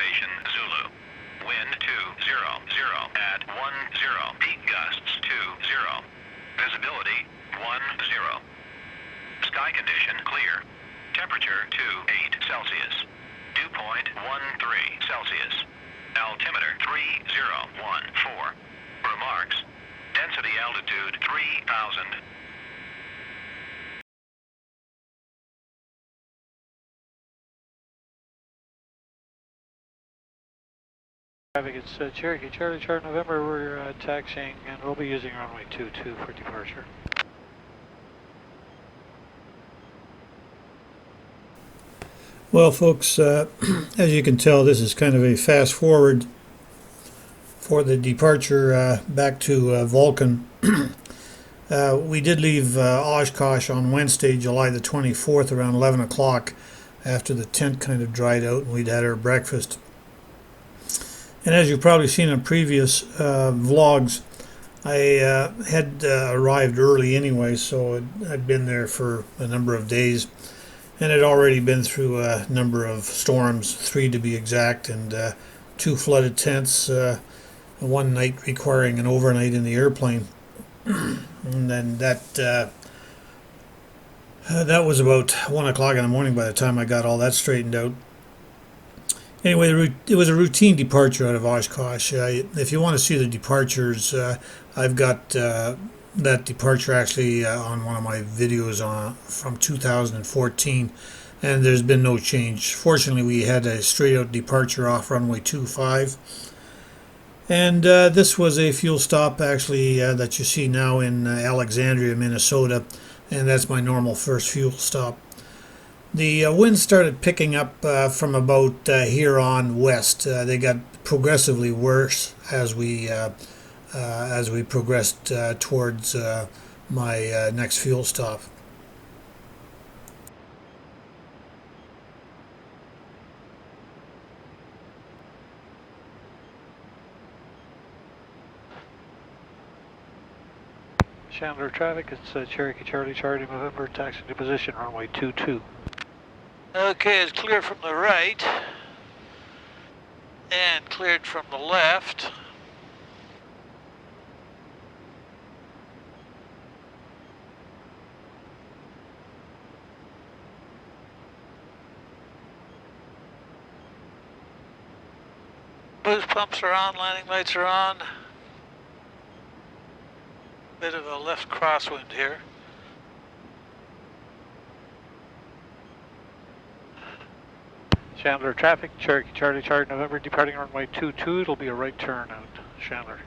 elevation Zulu. Wind 200 at 10. Peak gusts 20. Visibility 10. Sky condition clear. Temperature 28 Celsius. Dew point 13 Celsius. Altimeter 3014. Remarks. Density altitude 3000. It's Cherokee Charlie Charlie November. We're taxiing and we'll be using runway 22 for departure. Well, folks, as you can tell, this is kind of a fast forward for the departure back to Vulcan. We did leave Oshkosh on Wednesday, July the 24th, around 11 o'clock after the tent kind of dried out and we'd had our breakfast. And as you've probably seen in previous vlogs, I had arrived early anyway, so I'd been there for a number of days and had already been through a number of storms, 3 to be exact, and 2 flooded tents, one night requiring an overnight in the airplane. And then that was about 1 o'clock in the morning by the time I got all that straightened out. Anyway, it was a routine departure out of Oshkosh. If you want to see the departures, I've got that departure actually on one of my videos from 2014, and there's been no change. Fortunately, we had a straight-out departure off runway 25, and this was a fuel stop actually that you see now in Alexandria, Minnesota, and that's my normal first fuel stop. The wind started picking up from about here on west. They got progressively worse as we progressed towards my next fuel stop. Chandler traffic, it's Cherokee Charlie Charlie November, taxiing to position runway 22. Okay, it's clear from the right and cleared from the left. Boost pumps are on, landing lights are on. Bit of a left crosswind here. Chandler traffic, Cherokee Charlie Charlie November, departing runway 22. It'll be a right turn out Chandler.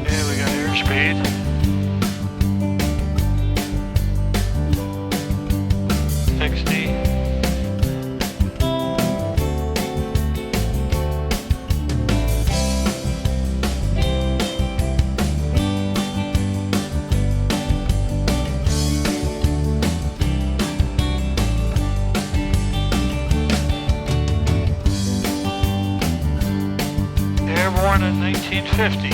Okay, we got airspeed. Born in 1950.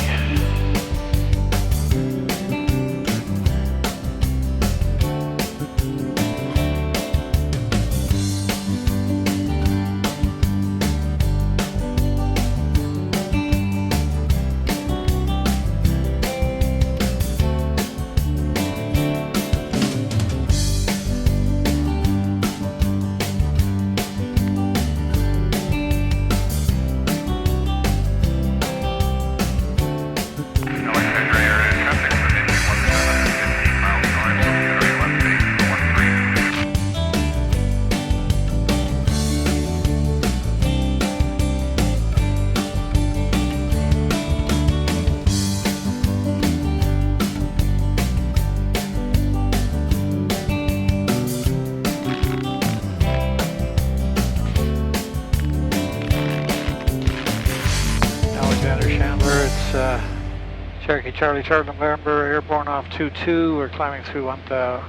Cherokee Charlie Charlie November, airborne off 22. We're climbing through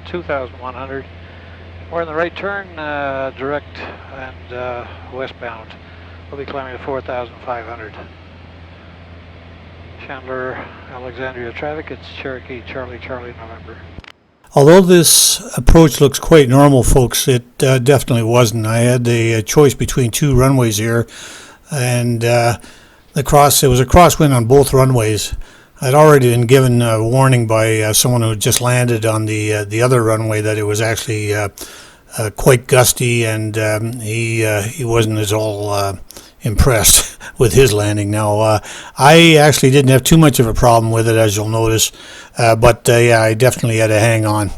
2,100. We're in the right turn, direct and westbound. We'll be climbing to 4,500. Chandler, Alexandria traffic, it's Cherokee, Charlie, Charlie, November. Although this approach looks quite normal, folks, it definitely wasn't. I had a choice between two runways here, and it was a crosswind on both runways. I'd already been given a warning by someone who had just landed on the other runway that it was actually quite gusty, and he wasn't at all impressed with his landing. Now, I actually didn't have too much of a problem with it, as you'll notice, but yeah, I definitely had to hang on.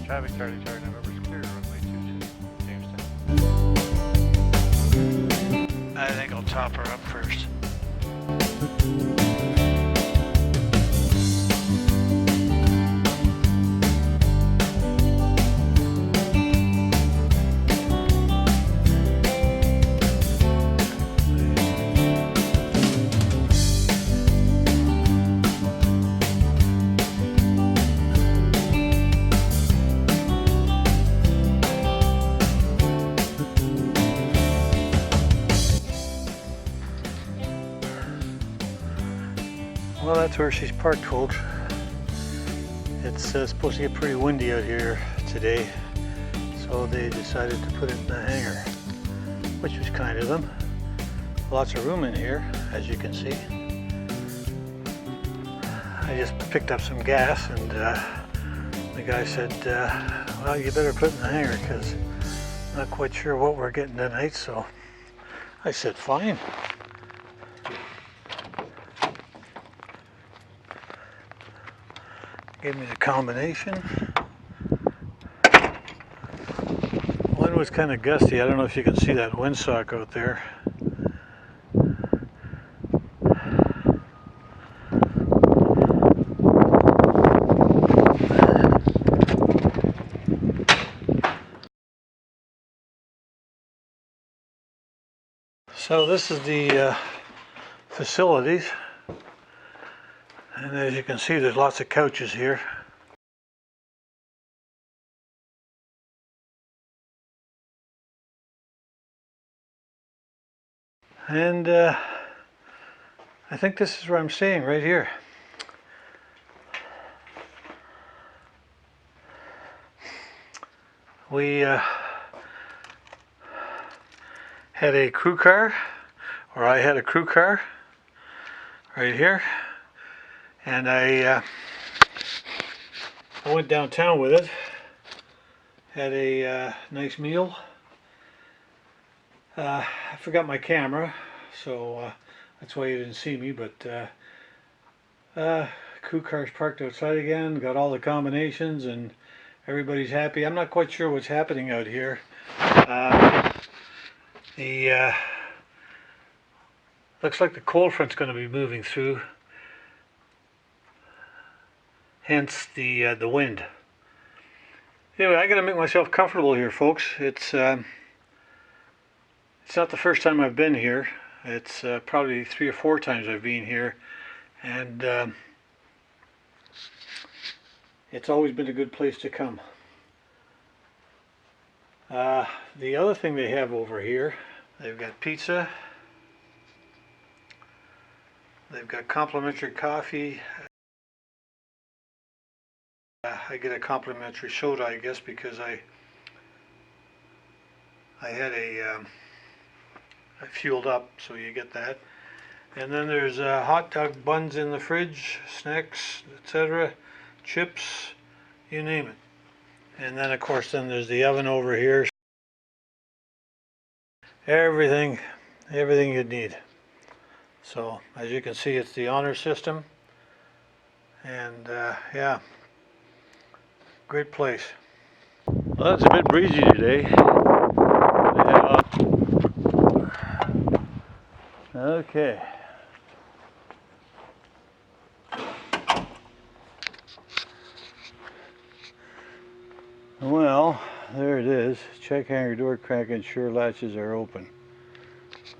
Traffic, Charlie, Charlie, November's clear, runway 22, Jamestown. I think I'll top her up first. Well, that's where she's parked, folks. It's supposed to get pretty windy out here today, so they decided to put it in the hangar, which was kind of them. Lots of room in here, as you can see. I just picked up some gas, and the guy said, well, you better put it in the hangar because I'm not quite sure what we're getting tonight. So I said, fine. Gave me the combination. One was kind of gusty. I don't know if you can see that windsock out there. So this is the facilities. And as you can see, there's lots of couches here. And I think this is where I'm staying, right here. We had a crew car, or I had a crew car right here. And I went downtown with it, had a nice meal. I forgot my camera, so that's why you didn't see me, but crew car's parked outside again, got all the combinations, and everybody's happy. I'm not quite sure what's happening out here. Looks like the cold front's going to be moving through. Hence the wind. Anyway, I got to make myself comfortable here, folks. It's It's not the first time I've been here. It's probably 3 or 4 times I've been here, and it's always been a good place to come. The other thing they have over here, they've got pizza, they've got complimentary coffee. I get a complimentary soda, I guess, because I had I fueled up, so you get that. And then there's hot dog buns in the fridge, snacks, etc., chips, you name it. And then of course there's the oven over here. Everything you'd need. So as you can see, it's the honor system, and yeah, great place. Well, it's a bit breezy today. Okay. Well, there it is. Check hangar door crack, ensure latches are open.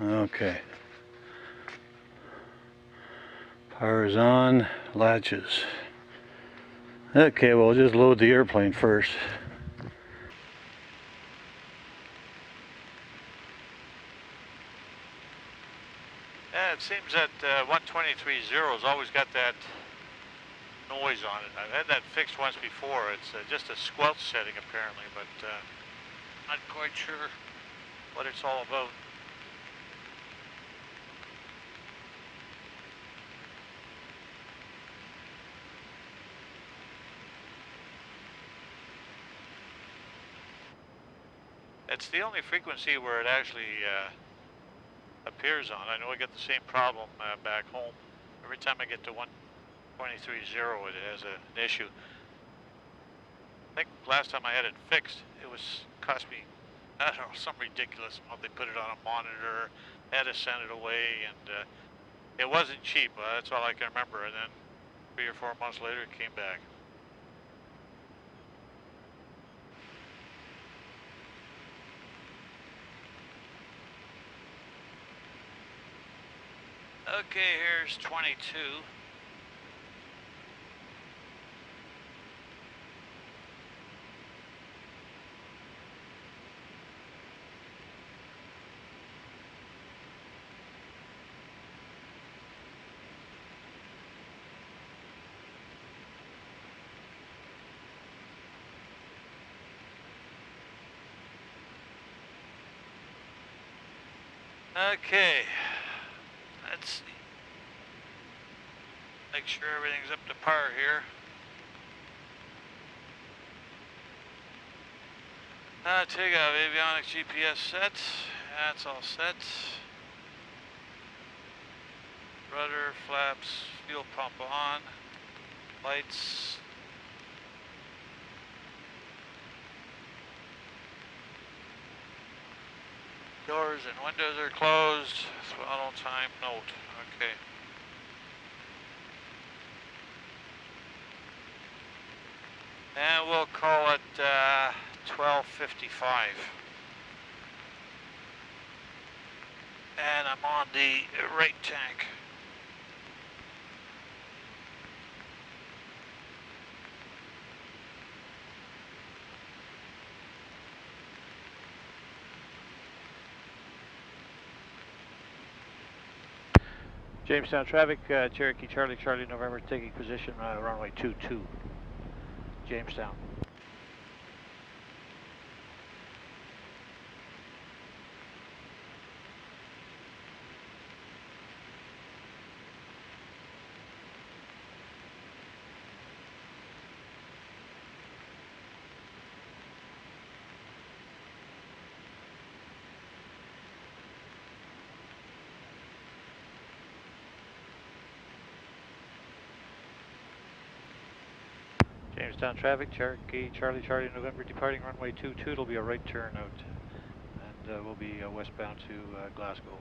Okay. Power is on, latches. Okay, well, just load the airplane first. Yeah, it seems that 123.0's always got that noise on it. I've had that fixed once before. It's just a squelch setting apparently, but not quite sure what it's all about. It's the only frequency where it actually appears on. I know I get the same problem back home. Every time I get to 123.0, it has an issue. I think last time I had it fixed, it cost me, I don't know, some ridiculous amount. They put it on a monitor, had to send it away, and it wasn't cheap. That's all I can remember. And then 3 or 4 months later, it came back. Okay, here's 22. Okay, let's see. Make sure everything's up to par here. Take out avionics GPS set. That's all set. Rudder, flaps, fuel pump on. Lights. Doors and windows are closed. Throttle time note. Okay. And we'll call it 12:55. And I'm on the right tank. Jamestown traffic, Cherokee Charlie, Charlie November, taking position runway 22, Jamestown. Jamestown traffic, Cherokee Charlie, Charlie November, departing runway 22. It'll be a right turn out, and we'll be westbound to Glasgow.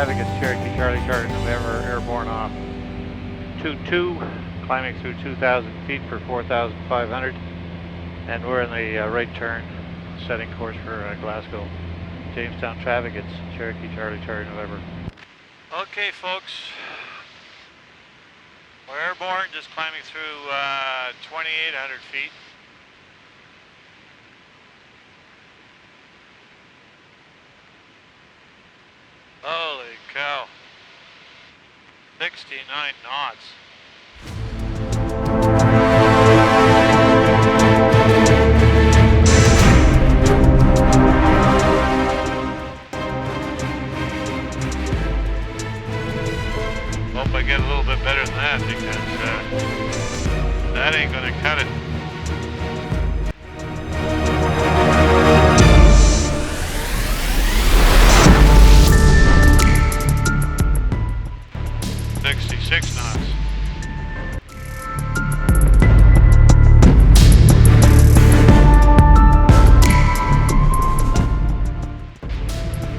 traffic at Cherokee Charlie Charlie November, airborne off 22, climbing through 2,000 feet for 4,500, and we're in the right turn, setting course for Glasgow. Jamestown traffic, it's Cherokee Charlie Charlie November. Okay folks, we're airborne, just climbing through 2,800 feet. Holy cow, 69 knots. Hope I get a little bit better than that, because that ain't gonna cut it.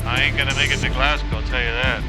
I ain't gonna make it to Glasgow, I'll tell you that.